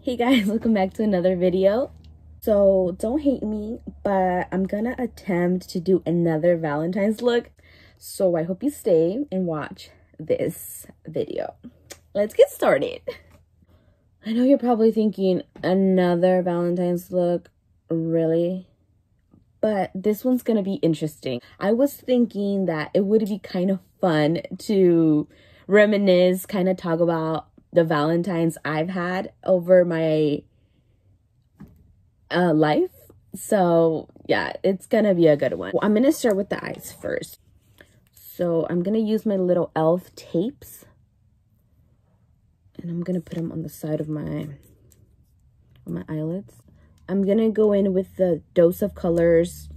Hey guys, welcome back to another video. So don't hate me, but I'm gonna attempt to do another Valentine's look. So I hope you stay and watch this video. Let's get started. I know you're probably thinking, another Valentine's look? Really? But this one's gonna be interesting. I was thinking that it would be kind of fun to reminisce, kind of talk about the Valentines I've had over my life. So yeah, it's gonna be a good one. Well, I'm gonna start with the eyes first. So I'm gonna use my little elf tapes and I'm gonna put them on the side of my eyelids. I'm gonna go in with the Dose of Colors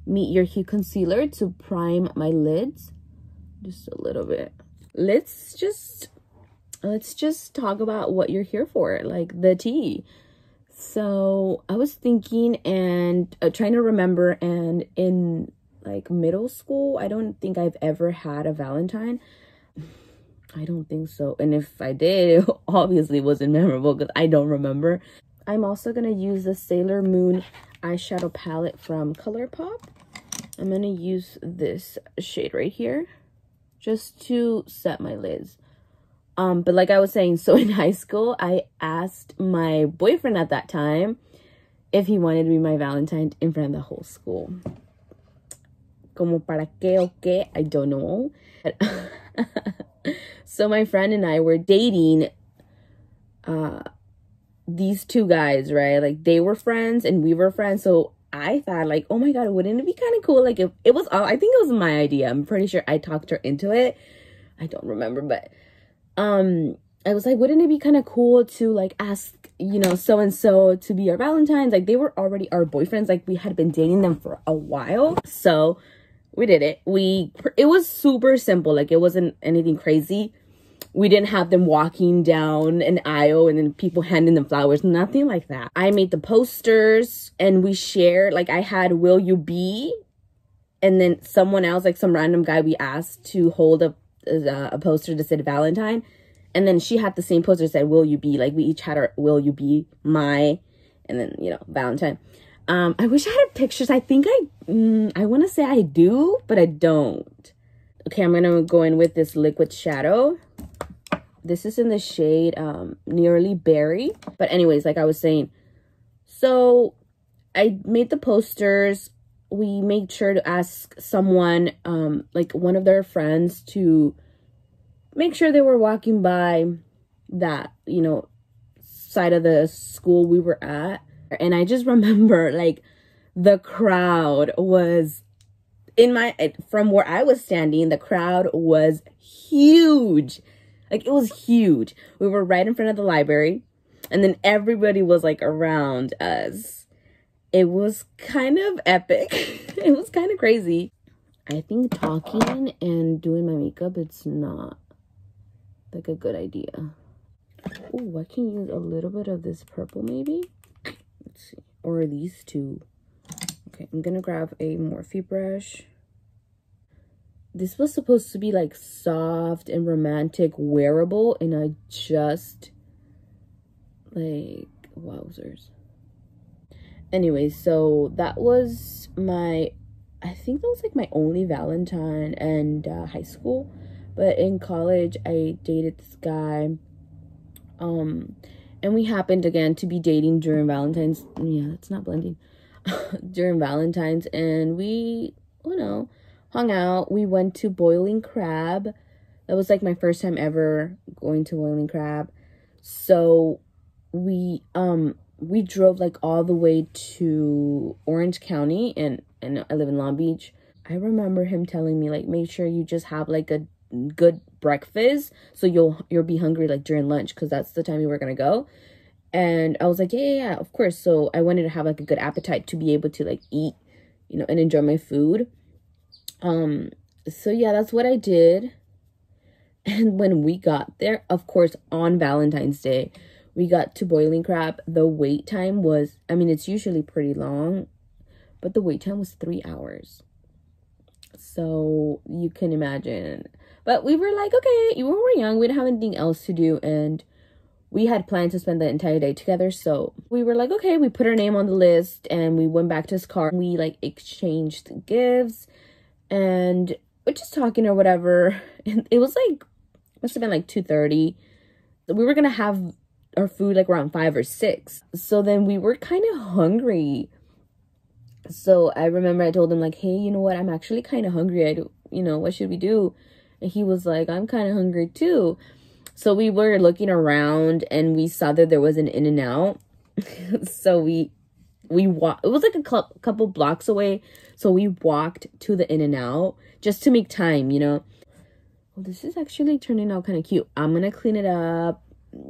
Meet Your Hue concealer to prime my lids just a little bit. Let's just talk about what you're here for, like the tea. So I was thinking and trying to remember, and in like middle school, I don't think I've ever had a Valentine. I don't think so. And if I did, it obviously wasn't memorable because I don't remember. I'm also going to use the Sailor Moon eyeshadow palette from Colourpop. I'm going to use this shade right here just to set my lids. But like I was saying, so in high school, I asked my boyfriend at that time if he wanted to be my Valentine in front of the whole school. Como para qué o qué, I don't know. So my friend and I were dating these two guys, right? Like they were friends and we were friends. So I thought like, oh my God, wouldn't it be kind of cool? Like if it was, I think it was my idea. I'm pretty sure I talked her into it. I don't remember, but I was like, wouldn't it be kind of cool to like ask, you know, so-and-so to be our Valentines? Like they were already our boyfriends. Like we had been dating them for a while. So we did it. It was super simple. Like it wasn't anything crazy. We didn't have them walking down an aisle and then people handing them flowers. Nothing like that. I made the posters and we shared, like I had Will You Be? And then someone else, like some random guy we asked to hold a poster that said Valentine. And then she had the same poster that said Will You Be? Like we each had our Will You Be? My, and then, you know, Valentine. I wish I had pictures. I think I want to say I do, but I don't. Okay, I'm going to go in with this liquid shadow. This is in the shade Nearly Berry. But anyways, like I was saying, so I made the posters. We made sure to ask someone, like one of their friends, to make sure they were walking by that, you know, side of the school we were at. And I just remember like the crowd was from where I was standing, the crowd was huge. Like it was huge. We were right in front of the library and then everybody was like around us. It was kind of epic. It was kind of crazy. I think talking and doing my makeup, it's not like a good idea. Oh, I can use a little bit of this purple maybe. Let's see. Or these two. Okay, I'm gonna grab a Morphe brush. This was supposed to be like soft and romantic wearable, and I just like, wowzers. Anyway, so that was I think that was like my only Valentine and high school. But in college, I dated this guy. And we happened again to be dating during Valentine's. Yeah, it's not blending. During Valentine's, and we, you know, hung out. We went to Boiling Crab. That was like my first time ever going to Boiling Crab. So we drove like all the way to Orange County, and I live in Long Beach. I remember him telling me like, make sure you just have like a good breakfast so you'll be hungry like during lunch, because that's the time you were gonna go. And I was like, yeah, of course. So I wanted to have like a good appetite to be able to like eat, you know, and enjoy my food. So yeah, that's what I did. And when we got there, of course, on Valentine's Day, we got to Boiling Crab. The wait time was, I mean, it's usually pretty long, but the wait time was 3 hours. So you can imagine. But we were like, okay, we were young, we didn't have anything else to do, and we had planned to spend the entire day together. So we were like, okay, we put our name on the list and we went back to his car. We like exchanged gifts and we're just talking or whatever. And it was like, must have been like 2:30. We were gonna have our food like around 5 or 6. So then we were kind of hungry. So I remember I told him like, hey, you know what? I'm actually kind of hungry. What should we do? And he was like, I'm kind of hungry too. So we were looking around and we saw that there was an In-N-Out. So we walked. It was like a couple blocks away. So we walked to the In-N-Out just to make time, Well, this is actually turning out kind of cute. I'm going to clean it up.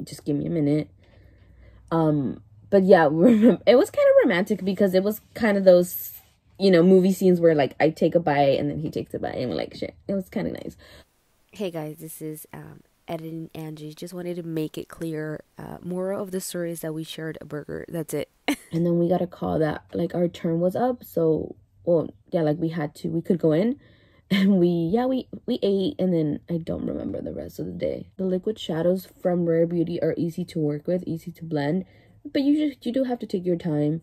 Just give me a minute. But yeah, it was kind of romantic because it was kind of those, movie scenes where like I take a bite and then he takes a bite and we're like, shit. It was kind of nice. Hey guys, this is editing Angie. Just wanted to make it clear. Moral of the story is that we shared a burger. That's it. And then we got a call that like our turn was up. So, well, yeah, like we could go in. And we ate, and then I don't remember the rest of the day. The liquid shadows from Rare Beauty are easy to work with, easy to blend, but you do have to take your time.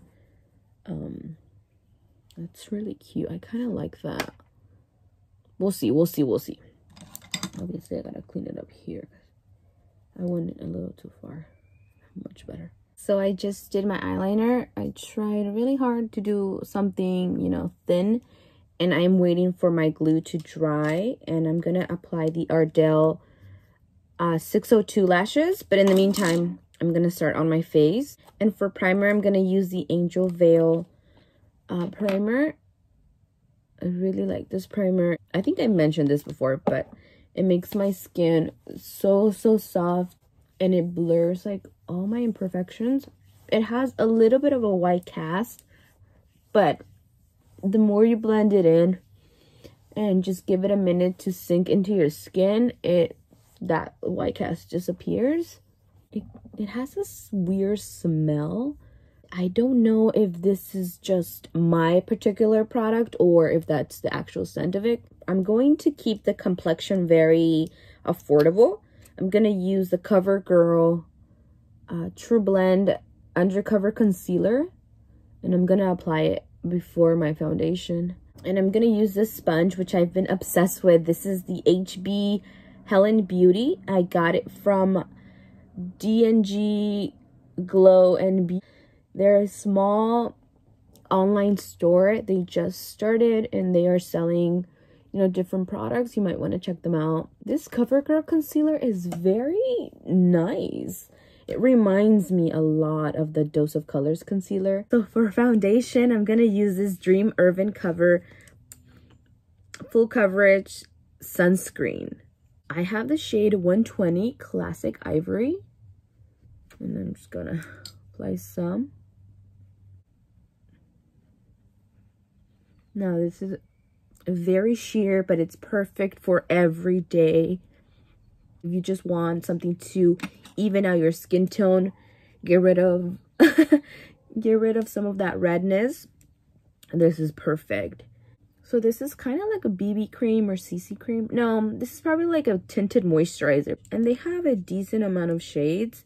That's really cute. I kind of like that. We'll see. Obviously, I gotta clean it up here. I went a little too far. Much better. So I just did my eyeliner. I tried really hard to do something, thin. And I'm waiting for my glue to dry. And I'm going to apply the Ardell 602 lashes. But in the meantime, I'm going to start on my face. And for primer, I'm going to use the Angel Veil primer. I really like this primer. I think I mentioned this before, but it makes my skin so soft. And it blurs like all my imperfections. It has a little bit of a white cast, but the more you blend it in and just give it a minute to sink into your skin, that white cast disappears. It has this weird smell. I don't know if this is just my particular product or if that's the actual scent of it. I'm going to keep the complexion very affordable. I'm going to use the Covergirl True Blend Undercover Concealer, and I'm going to apply it before my foundation. And I'm gonna use this sponge, which I've been obsessed with. This is the HB Helen Beauty. I got it from D&G Glow and Beauty. They're a small online store. They just started and they are selling, different products. You might want to check them out. This CoverGirl concealer is very nice. It reminds me a lot of the Dose of Colors concealer. So for foundation, I'm going to use this Dream Urban Cover Full Coverage Sunscreen. I have the shade 120 Classic Ivory. And I'm just going to apply some. Now this is very sheer, but it's perfect for every day. If you just want something to even out your skin tone, get rid of some of that redness, this is perfect. So this is kind of like a BB cream or CC cream. No, this is probably like a tinted moisturizer, and they have a decent amount of shades.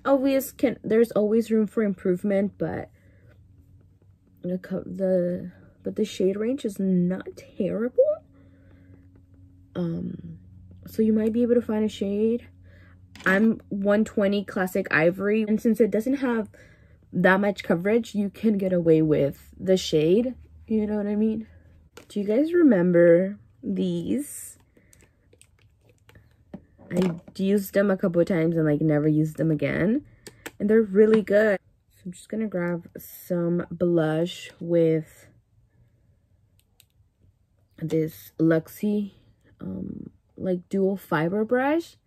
There's always room for improvement, but the shade range is not terrible. So you might be able to find a shade. I'm 120 Classic Ivory, and since it doesn't have that much coverage, you can get away with the shade. You know what I mean? Do you guys remember these? I used them a couple of times and like never used them again, and they're really good. So I'm just gonna grab some blush with this Luxie like dual fiber brush.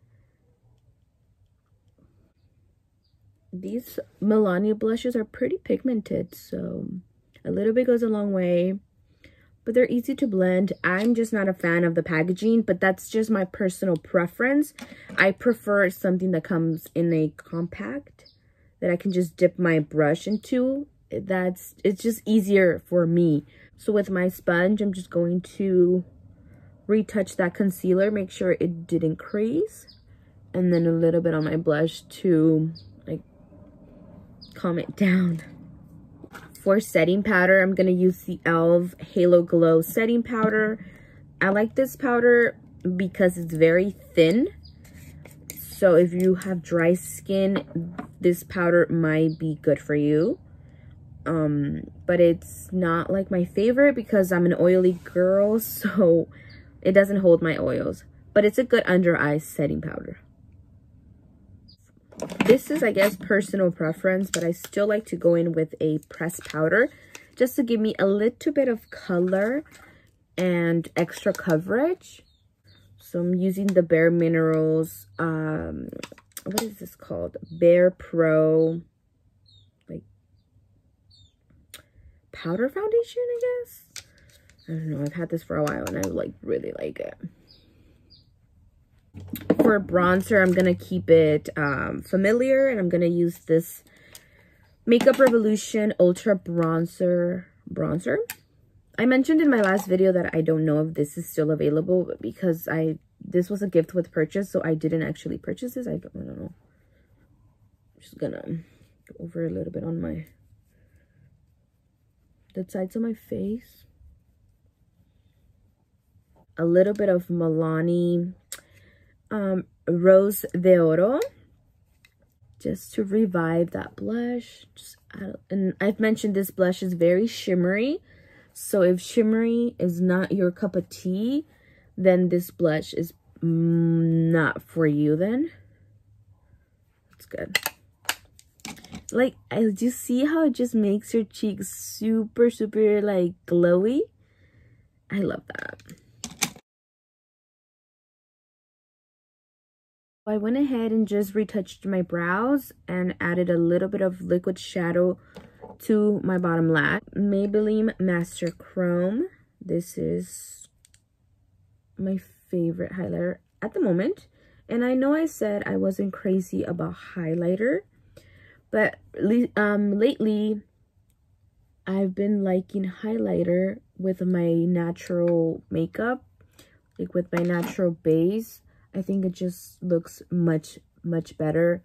These Milani blushes are pretty pigmented, so a little bit goes a long way, but they're easy to blend. I'm just not a fan of the packaging, but that's just my personal preference. I prefer something that comes in a compact that I can just dip my brush into. It's just easier for me. So with my sponge, I'm just going to retouch that concealer, make sure it didn't crease, And then a little bit on my blush to like calm it down. For setting powder, I'm going to use the e.l.f. Halo Glow setting powder. I like this powder because it's very thin. So if you have dry skin, this powder might be good for you. But it's not like my favorite because I'm an oily girl, so it doesn't hold my oils. But it's a good under eye setting powder. This is, I guess, personal preference, but I still like to go in with a pressed powder just to give me a little bit of color and extra coverage. So I'm using the Bare Minerals, what is this called? Bare Pro, like, powder foundation, I guess? I don't know, I've had this for a while and I, like, really like it. For bronzer, I'm going to keep it familiar, and I'm going to use this Makeup Revolution Ultra Bronzer. I mentioned in my last video that I don't know if this is still available because this was a gift with purchase, so I didn't actually purchase this. I don't know. I'm just gonna go over a little bit on the sides of my face. A little bit of Milani Rose de Oro, just to revive that blush. And I've mentioned this blush is very shimmery. So if shimmery is not your cup of tea, then this blush is not for you then. It's good. Like, I just see how it just makes your cheeks super, super, like, glowy. I love that. I went ahead and just retouched my brows and added a little bit of liquid shadow to my bottom lash. Maybelline Master Chrome. This is my favorite highlighter at the moment. And I know I said I wasn't crazy about highlighter, but lately I've been liking highlighter with my natural makeup, like with my natural base. I think it just looks much, much better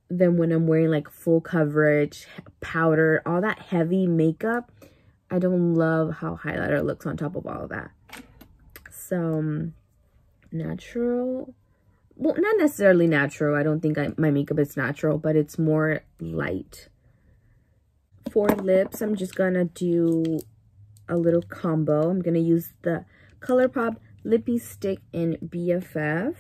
than when I'm wearing like full coverage, powder, all that heavy makeup. I don't love how highlighter looks on top of all of that. So, natural. Well, not necessarily natural. I don't think my makeup is natural, but it's more light. For lips, I'm just gonna do a little combo. I'm gonna use the Colourpop Lippy Stick in BFF.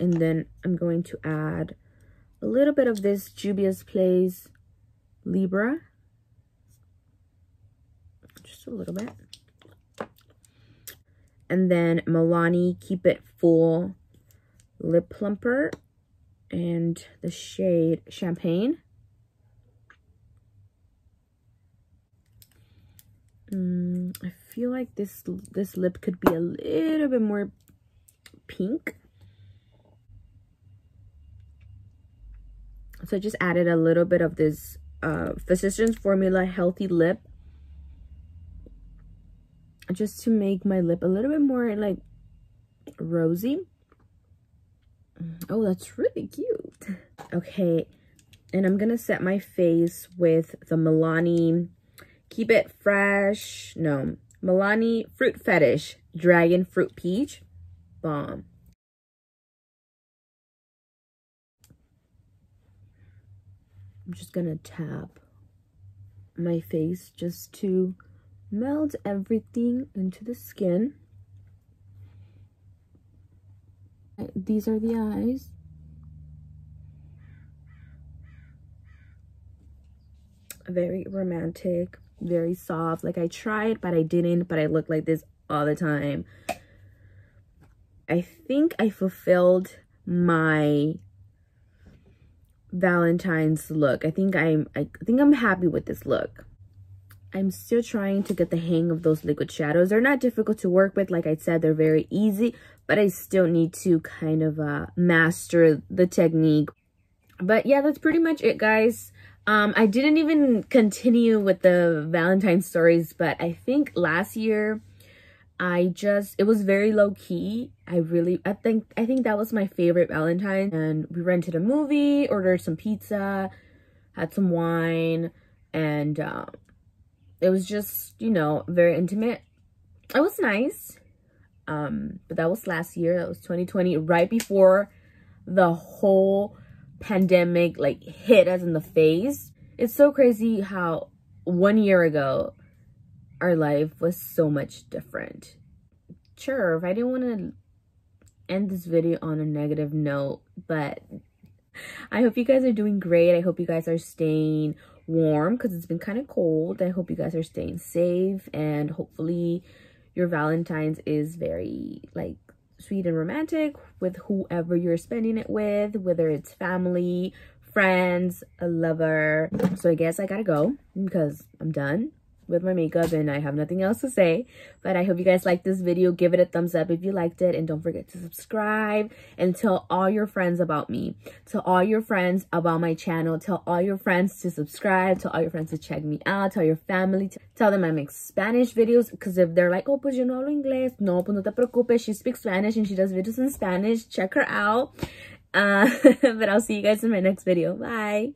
And then I'm going to add a little bit of this Juvia's Place Libra. Just a little bit. And then Milani Keep It Full Lip Plumper and the shade Champagne. I feel like this lip could be a little bit more pink. So I just added a little bit of this Physicians Formula Healthy Lip, just to make my lip a little bit more like rosy. Oh, that's really cute. Okay, and I'm gonna set my face with the Milani Keep It Fresh, no, Milani Fruit Fetish Dragon Fruit Peach Balm. I'm just gonna tap my face just to melt everything into the skin. These are the eyes. Very romantic, very soft. Like, I tried, but I didn't, but I look like this all the time. I think I fulfilled my Valentine's look. I think I'm happy with this look. I'm still trying to get the hang of those liquid shadows. They're not difficult to work with. Like I said, they're very easy, but I still need to kind of master the technique. But yeah, that's pretty much it, guys. I didn't even continue with the Valentine's stories, but I think last year it was very low key. I think that was my favorite Valentine. And we rented a movie, ordered some pizza, had some wine, and it was just, you know, very intimate. It was nice. But that was last year. That was 2020, right before the whole pandemic like hit us in the face. It's so crazy how 1 year ago our life was so much different. Sure, if I didn't want to end this video on a negative note, but I hope you guys are doing great. I hope you guys are staying warm because it's been kind of cold. I hope you guys are staying safe, and hopefully your Valentine's is very like sweet and romantic with whoever you're spending it with, whether it's family, friends, a lover. So I guess I gotta go because I'm done with my makeup and I have nothing else to say. But I hope you guys liked this video. Give it a thumbs up if you liked it, and don't forget to subscribe and tell all your friends about me. Tell all your friends about my channel. Tell all your friends to subscribe. Tell all your friends to check me out. Tell your family. Tell them I make Spanish videos, because if they're like, oh, pues yo no hablo inglés. No, pues no te preocupes. She speaks Spanish and she does videos in Spanish. Check her out. But I'll see you guys in my next video. Bye.